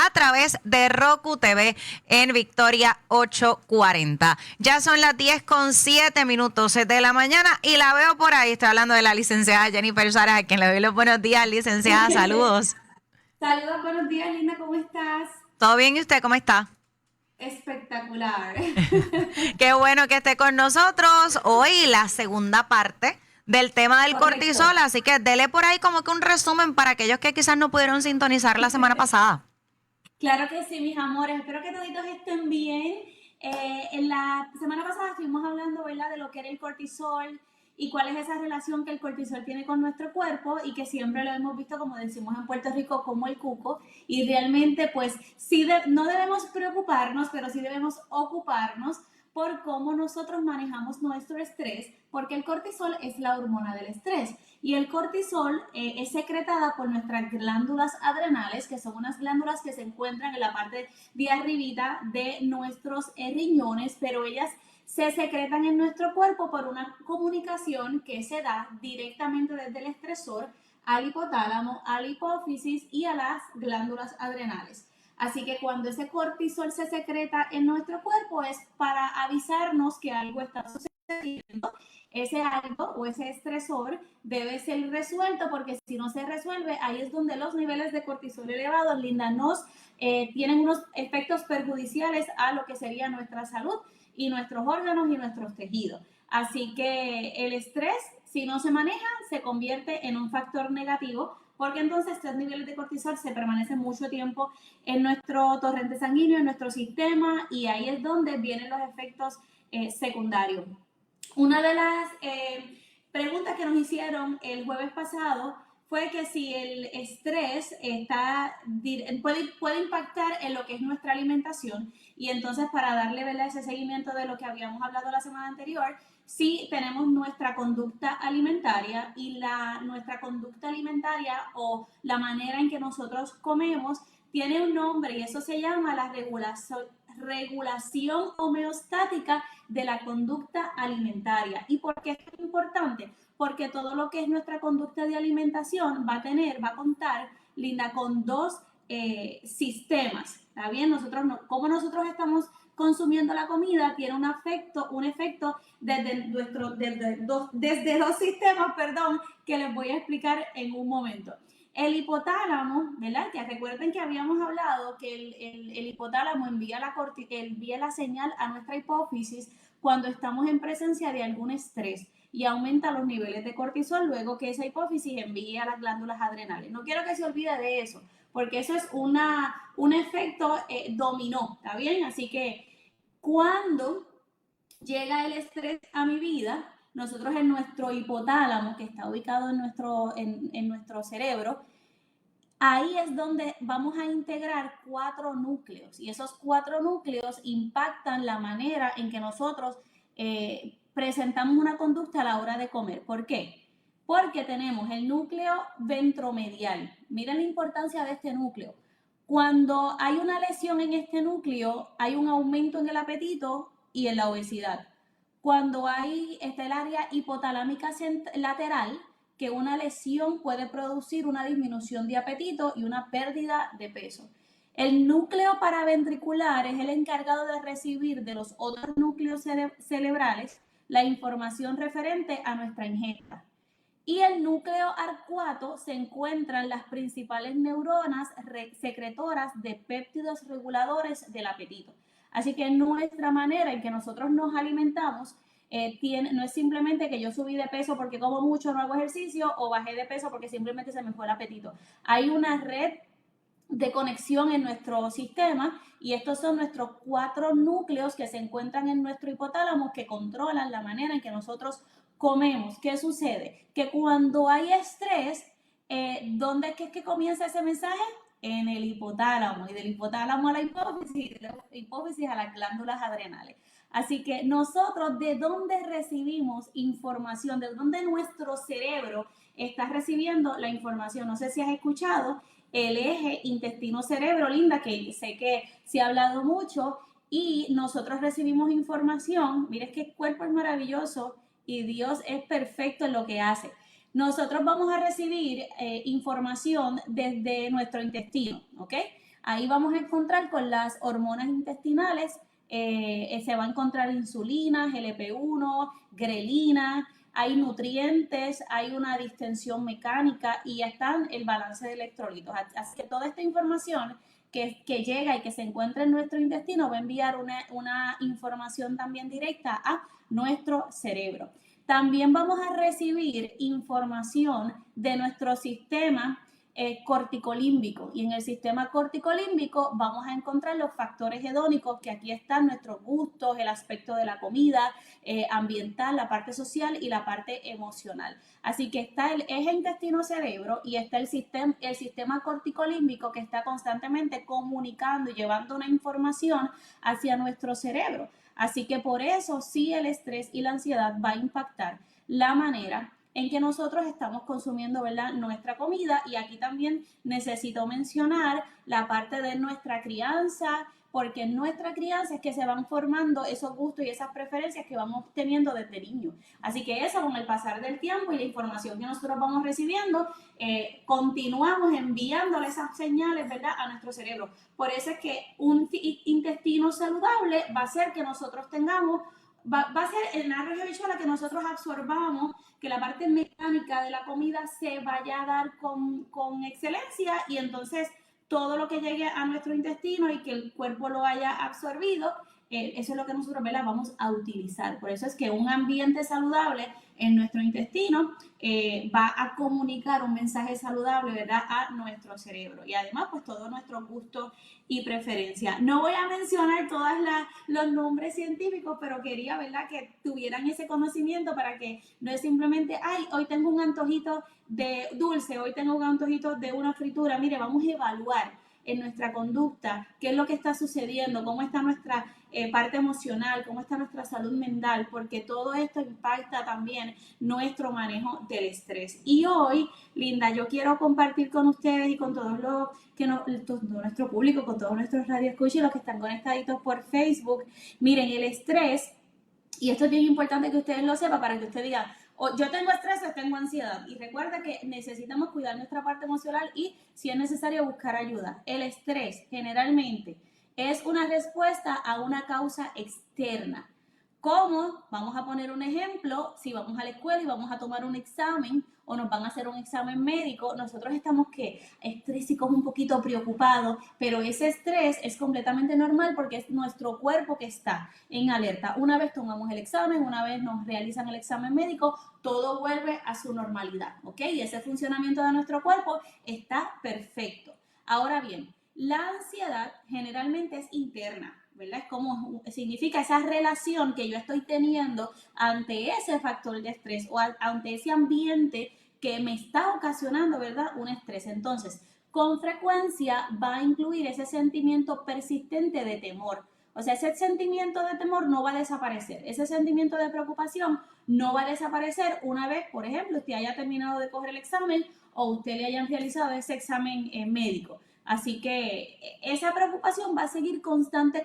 a través de Roku TV en Victoria 840. Ya son las 10:07 de la mañana y la veo por ahí. Estoy hablando de la licenciada Jennifer Suárez, a quien le doy los buenos días, licenciada. Saludos. Saludos, buenos días, Linda, ¿cómo estás? ¿Todo bien y usted cómo está? Espectacular. Qué bueno que esté con nosotros. Hoy la segunda parte del tema del Correcto. cortisol, así que dele por ahí como que un resumen para aquellos que quizás no pudieron sintonizar la semana pasada. Claro que sí, mis amores. Espero que toditos estén bien. En la semana pasada estuvimos hablando, ¿verdad?, de lo que era el cortisol y cuál es esa relación que el cortisol tiene con nuestro cuerpo y que siempre lo hemos visto, como decimos en Puerto Rico, como el cuco. Y realmente, pues, sí no debemos preocuparnos, pero sí debemos ocuparnos por cómo nosotros manejamos nuestro estrés, porque el cortisol es la hormona del estrés. Y el cortisol es secretada por nuestras glándulas adrenales, que son unas glándulas que se encuentran en la parte de arribita de nuestros riñones, pero ellas se secretan en nuestro cuerpo por una comunicación que se da directamente desde el estresor al hipotálamo, a la hipófisis y a las glándulas adrenales. Así que cuando ese cortisol se secreta en nuestro cuerpo es para avisarnos que algo está sucediendo. Ese algo o ese estresor debe ser resuelto, porque si no se resuelve, ahí es donde los niveles de cortisol elevados, Linda, nos tienen unos efectos perjudiciales a lo que sería nuestra salud y nuestros órganos y nuestros tejidos. Así que el estrés, si no se maneja, se convierte en un factor negativo, porque entonces estos niveles de cortisol se permanecen mucho tiempo en nuestro torrente sanguíneo, en nuestro sistema, y ahí es donde vienen los efectos secundarios. Una de las preguntas que nos hicieron el jueves pasado fue que si el estrés puede impactar en lo que es nuestra alimentación, y entonces para darle, ¿verdad?, ese seguimiento de lo que habíamos hablado la semana anterior, sí tenemos nuestra conducta alimentaria, y nuestra conducta alimentaria o la manera en que nosotros comemos tiene un nombre, y eso se llama la regulación homeostática de la conducta alimentaria. ¿Y por qué es importante? Porque todo lo que es nuestra conducta de alimentación va a contar, Linda, con dos sistemas. ¿Está bien? Como nosotros estamos consumiendo la comida tiene un efecto desde dos sistemas, perdón, que les voy a explicar en un momento. El hipotálamo, ¿verdad? Ya recuerden que habíamos hablado que el hipotálamo envía la señal a nuestra hipófisis cuando estamos en presencia de algún estrés, y aumenta los niveles de cortisol luego que esa hipófisis envíe a las glándulas adrenales. No quiero que se olvide de eso, porque eso es un efecto dominó, ¿está bien? Así que cuando llega el estrés a mi vida, nosotros en nuestro hipotálamo, que está ubicado en nuestro cerebro, ahí es donde vamos a integrar 4 núcleos, y esos 4 núcleos impactan la manera en que nosotros presentamos una conducta a la hora de comer. ¿Por qué? Porque tenemos el núcleo ventromedial. Miren la importancia de este núcleo. Cuando hay una lesión en este núcleo, hay un aumento en el apetito y en la obesidad. Cuando está el área hipotalámica lateral, que una lesión puede producir una disminución de apetito y una pérdida de peso. El núcleo paraventricular es el encargado de recibir de los otros núcleos cerebrales la información referente a nuestra ingesta. Y el núcleo arcuato se encuentran las principales neuronas secretoras de péptidos reguladores del apetito. Así que nuestra manera en que nosotros nos alimentamos no es simplemente que yo subí de peso porque como mucho, no hago ejercicio, o bajé de peso porque simplemente se me fue el apetito. Hay una red de conexión en nuestro sistema, y estos son nuestros 4 núcleos que se encuentran en nuestro hipotálamo, que controlan la manera en que nosotros comemos. ¿Qué sucede? Que cuando hay estrés, ¿dónde es que comienza ese mensaje? En el hipotálamo, y del hipotálamo a la hipófisis, y de la hipófisis a las glándulas adrenales. Así que nosotros, ¿de dónde recibimos información? ¿De dónde nuestro cerebro está recibiendo la información? No sé si has escuchado el eje intestino-cerebro, Linda, que sé que se ha hablado mucho, y nosotros recibimos información. Mira, es que el cuerpo es maravilloso y Dios es perfecto en lo que hace. Nosotros vamos a recibir información desde nuestro intestino, ¿ok? Ahí vamos a encontrar con las hormonas intestinales, se va a encontrar insulina, GLP-1, grelina, hay nutrientes, hay una distensión mecánica y están el balance de electrolitos. Así que toda esta información que llega y que se encuentra en nuestro intestino va a enviar una información también directa a nuestro cerebro. También vamos a recibir información de nuestro sistema corticolímbico, y en el sistema corticolímbico vamos a encontrar los factores hedónicos, que aquí están nuestros gustos, el aspecto de la comida, ambiental, la parte social y la parte emocional. Así que está el eje intestino-cerebro y está el sistema corticolímbico, que está constantemente comunicando y llevando una información hacia nuestro cerebro. Así que por eso sí, el estrés y la ansiedad va a impactar la manera en que nosotros estamos consumiendo, ¿verdad?, nuestra comida. Y aquí también necesito mencionar la parte de nuestra crianza, porque en nuestra crianza es que se van formando esos gustos y esas preferencias que vamos teniendo desde niños. Así que eso, con el pasar del tiempo y la información que nosotros vamos recibiendo, continuamos enviándole esas señales, ¿verdad?, a nuestro cerebro. Por eso es que un intestino saludable va a ser que nosotros tengamos, va a ser en la región visual que nosotros absorbamos, que la parte mecánica de la comida se vaya a dar con excelencia, y entonces todo lo que llegue a nuestro intestino y que el cuerpo lo haya absorbido, eso es lo que nosotros, ¿verdad?, vamos a utilizar. Por eso es que un ambiente saludable en nuestro intestino va a comunicar un mensaje saludable, ¿verdad?, a nuestro cerebro, y además pues todos nuestros gustos y preferencias. No voy a mencionar todos los nombres científicos, pero quería, ¿verdad?, que tuvieran ese conocimiento, para que no es simplemente, ay, hoy tengo un antojito de dulce, hoy tengo un antojito de una fritura. Mire, vamos a evaluar en nuestra conducta qué es lo que está sucediendo, cómo está nuestra parte emocional, cómo está nuestra salud mental, porque todo esto impacta también nuestro manejo del estrés. Y hoy, Linda, yo quiero compartir con ustedes y con todos los todo nuestro público, con todos nuestros radioescuchas y los que están conectaditos por Facebook. Miren, el estrés, y esto es bien importante que ustedes lo sepan, para que usted diga, yo tengo estrés o tengo ansiedad. Y recuerda que necesitamos cuidar nuestra parte emocional y, si es necesario, buscar ayuda. El estrés generalmente es una respuesta a una causa externa. ¿Cómo? Vamos a poner un ejemplo. Si vamos a la escuela y vamos a tomar un examen, o nos van a hacer un examen médico, nosotros estamos estrésicos, un poquito preocupados, pero ese estrés es completamente normal, porque es nuestro cuerpo que está en alerta. Una vez tomamos el examen, una vez nos realizan el examen médico, todo vuelve a su normalidad, ¿ok? Y ese funcionamiento de nuestro cuerpo está perfecto. Ahora bien, la ansiedad generalmente es interna, ¿verdad? Es como significa esa relación que yo estoy teniendo ante ese factor de estrés, o ante ese ambiente que me está ocasionando, ¿verdad?, un estrés. Entonces, con frecuencia va a incluir ese sentimiento persistente de temor. O sea, ese sentimiento de temor no va a desaparecer. Ese sentimiento de preocupación no va a desaparecer una vez, por ejemplo, usted haya terminado de coger el examen o usted le hayan realizado ese examen médico. Así que esa preocupación va a seguir constante.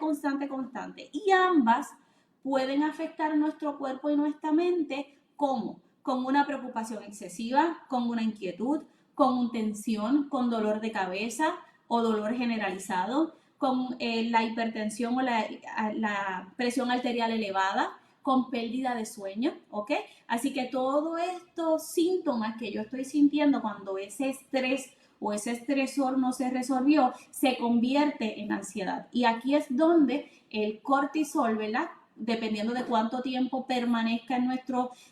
Y ambas pueden afectar nuestro cuerpo y nuestra mente. ¿Cómo? Con una preocupación excesiva, con una inquietud, con tensión, con dolor de cabeza o dolor generalizado, con la hipertensión o la presión arterial elevada, con pérdida de sueño, ¿ok? Así que todos estos síntomas que yo estoy sintiendo cuando ese estrés o ese estresor no se resolvió, se convierte en ansiedad. Y aquí es donde el cortisol, ¿verdad?, dependiendo de cuánto tiempo permanezca en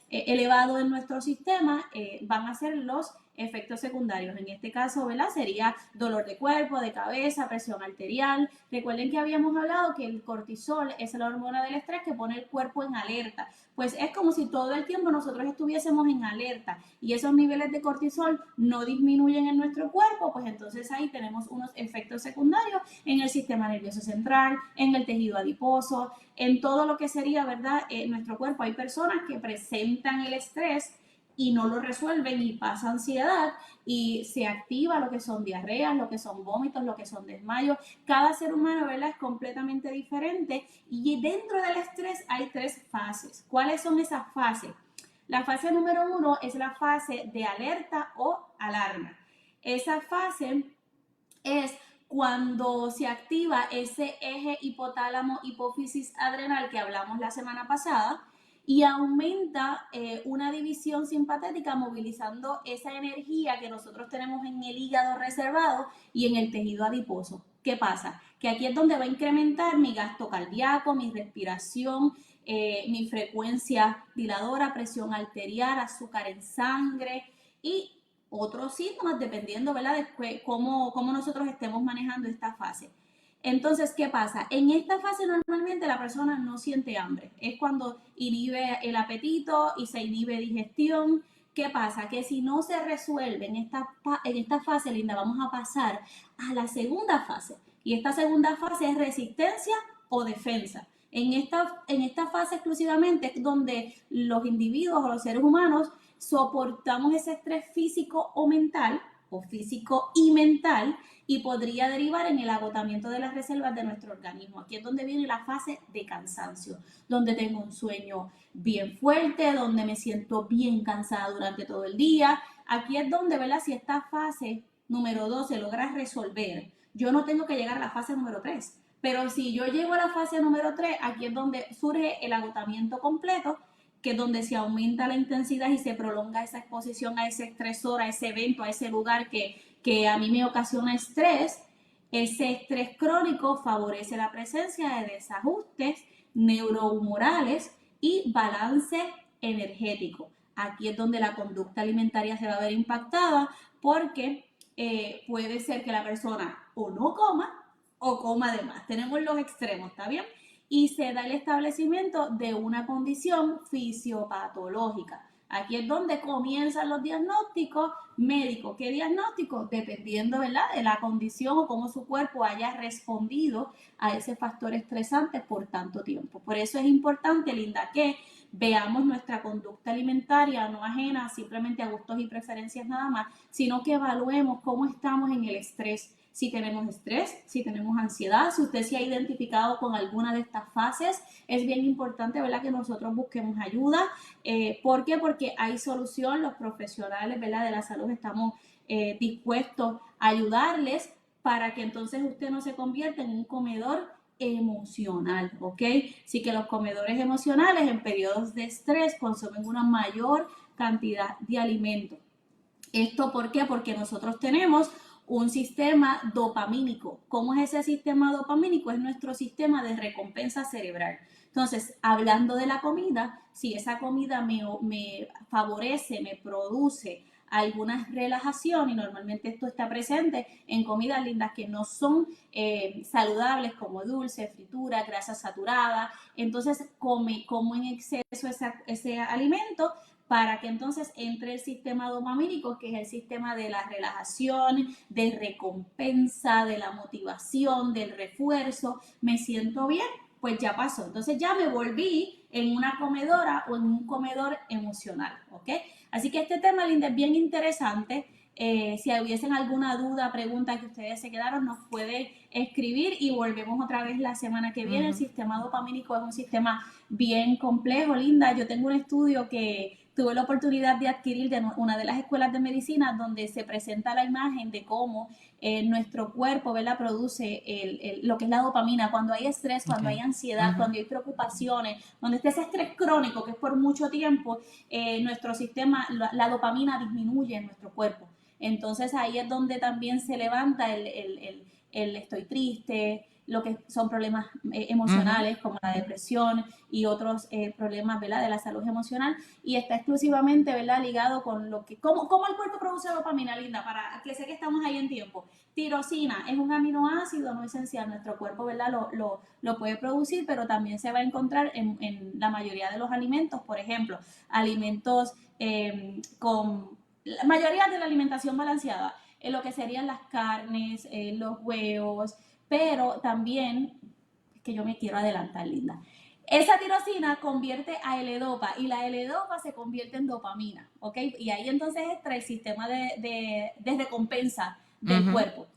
elevado en nuestro sistema, van a ser los efectos secundarios. En este caso, ¿verdad?, sería dolor de cuerpo, de cabeza, presión arterial. Recuerden que habíamos hablado que el cortisol es la hormona del estrés que pone el cuerpo en alerta. Pues es como si todo el tiempo nosotros estuviésemos en alerta y esos niveles de cortisol no disminuyen en nuestro cuerpo, pues entonces ahí tenemos unos efectos secundarios en el sistema nervioso central, en el tejido adiposo, en todo lo que sería, ¿verdad?, nuestro cuerpo. Hay personas que presentan el estrés y no lo resuelven y pasa ansiedad y se activa lo que son diarreas, lo que son vómitos, lo que son desmayos. Cada ser humano, ¿verdad?, es completamente diferente, y dentro del estrés hay 3 fases. ¿Cuáles son esas fases? La fase número 1 es la fase de alerta o alarma. Esa fase es cuando se activa ese eje hipotálamo hipófisis adrenal que hablamos la semana pasada y aumenta una división simpatética movilizando esa energía que nosotros tenemos en el hígado reservado y en el tejido adiposo. ¿Qué pasa? Que aquí es donde va a incrementar mi gasto cardíaco, mi respiración, mi frecuencia diladora, presión arterial, azúcar en sangre y otros síntomas dependiendo, ¿verdad?, de cómo nosotros estemos manejando esta fase. Entonces, ¿qué pasa? En esta fase normalmente la persona no siente hambre. Es cuando inhibe el apetito y se inhibe digestión. ¿Qué pasa? Que si no se resuelve en esta fase, Linda, vamos a pasar a la segunda fase. Y esta segunda fase es resistencia o defensa. En esta fase exclusivamente es donde los individuos o los seres humanos soportamos ese estrés físico o mental, o físico y mental, y podría derivar en el agotamiento de las reservas de nuestro organismo. Aquí es donde viene la fase de cansancio, donde tengo un sueño bien fuerte, donde me siento bien cansada durante todo el día. Aquí es donde, ¿verdad?, si esta fase número 2 se logra resolver, yo no tengo que llegar a la fase número 3. Pero si yo llego a la fase número 3, aquí es donde surge el agotamiento completo, que es donde se aumenta la intensidad y se prolonga esa exposición a ese estresor, a ese evento, a ese lugar que a mí me ocasiona estrés. Ese estrés crónico favorece la presencia de desajustes neurohumorales y balance energético. Aquí es donde la conducta alimentaria se va a ver impactada porque puede ser que la persona o no coma o coma de más. Tenemos los extremos, ¿está bien? Y se da el establecimiento de una condición fisiopatológica. Aquí es donde comienzan los diagnósticos médicos. ¿Qué diagnóstico? Dependiendo, ¿verdad?, de la condición o cómo su cuerpo haya respondido a ese factor estresante por tanto tiempo. Por eso es importante, Linda, que veamos nuestra conducta alimentaria no ajena simplemente a gustos y preferencias nada más, sino que evaluemos cómo estamos en el estrés. Si tenemos estrés, si tenemos ansiedad, si usted se ha identificado con alguna de estas fases, es bien importante, ¿verdad?, que nosotros busquemos ayuda. ¿Por qué? Porque hay solución, los profesionales, ¿verdad?, de la salud estamos dispuestos a ayudarles para que entonces usted no se convierta en un comedor emocional, ¿ok? Así que los comedores emocionales en periodos de estrés consumen una mayor cantidad de alimentos. ¿Esto por qué? Porque nosotros tenemos un sistema dopamínico. ¿Cómo es ese sistema dopamínico? Es nuestro sistema de recompensa cerebral. Entonces, hablando de la comida, si esa comida me favorece, me produce alguna relajación, y normalmente esto está presente en comidas lindas que no son saludables, como dulce, fritura, grasa saturada, entonces como en exceso ese alimento, para que entonces entre el sistema dopamínico, que es el sistema de la relajación, de recompensa, de la motivación, del refuerzo. Me siento bien, pues ya pasó. Entonces ya me volví en una comedora o en un comedor emocional, ¿ok? Así que este tema, Linda, es bien interesante. Si hubiesen alguna duda, pregunta que ustedes se quedaron, nos puede escribir y volvemos otra vez la semana que viene. El sistema dopamínico es un sistema bien complejo, Linda. Yo tengo un estudio que tuve la oportunidad de adquirir de una de las escuelas de medicina, donde se presenta la imagen de cómo nuestro cuerpo, ¿verdad?, produce lo que es la dopamina cuando hay estrés, cuando hay ansiedad, cuando hay preocupaciones, cuando está ese estrés crónico que es por mucho tiempo, nuestro sistema, la dopamina disminuye en nuestro cuerpo. Entonces ahí es donde también se levanta el estoy triste, lo que son problemas emocionales como la depresión y otros problemas, ¿verdad?, de la salud emocional, y está exclusivamente, ¿verdad?, ligado con cómo el cuerpo produce dopamina, Linda, para que sé que estamos ahí en tiempo. Tirosina es un aminoácido no esencial, nuestro cuerpo, ¿verdad?, lo puede producir, pero también se va a encontrar en la mayoría de los alimentos, por ejemplo, alimentos con la mayoría de la alimentación balanceada, en lo que serían las carnes, los huevos, pero también, es que yo me quiero adelantar, Linda, esa tirosina convierte a L-Dopa y la L-Dopa se convierte en dopamina, ¿ok? Y ahí entonces entra el sistema de recompensa del cuerpo.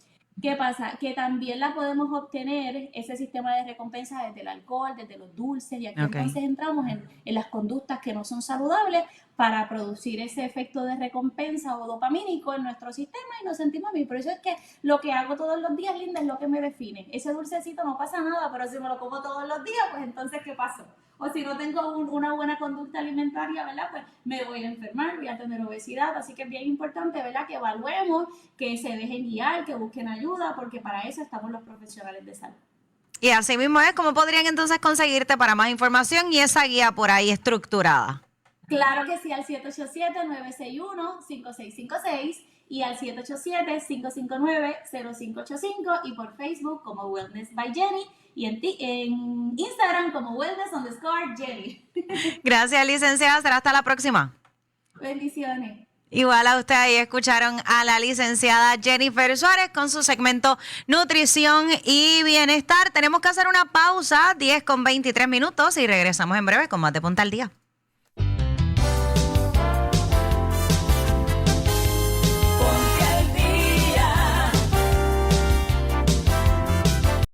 ¿Qué pasa? Que también la podemos obtener, ese sistema de recompensa, desde el alcohol, desde los dulces, y aquí entonces entramos en las conductas que no son saludables para producir ese efecto de recompensa o dopamínico en nuestro sistema y nos sentimos bien. Por eso es que lo que hago todos los días, Linda, es lo que me define. Ese dulcecito no pasa nada, pero si me lo como todos los días, pues entonces, ¿qué pasó? O si no tengo una buena conducta alimentaria, ¿verdad? Pues me voy a enfermar, voy a tener obesidad. Así que es bien importante, ¿verdad? Que evaluemos, que se dejen guiar, que busquen ayuda, porque para eso estamos los profesionales de salud. Y así mismo es, ¿cómo podrían entonces conseguirte para más información y esa guía por ahí estructurada? Claro que sí, al 787-961-5656 y al 787-559-0585 y por Facebook como Wellness by Jenny y en Instagram como Wellness_Jenny. Gracias, licenciada. Será hasta la próxima. Bendiciones. Igual a ustedes, ahí escucharon a la licenciada Jennifer Suárez con su segmento Nutrición y Bienestar. Tenemos que hacer una pausa, 10 con 23 minutos, y regresamos en breve con más de Ponte al Día.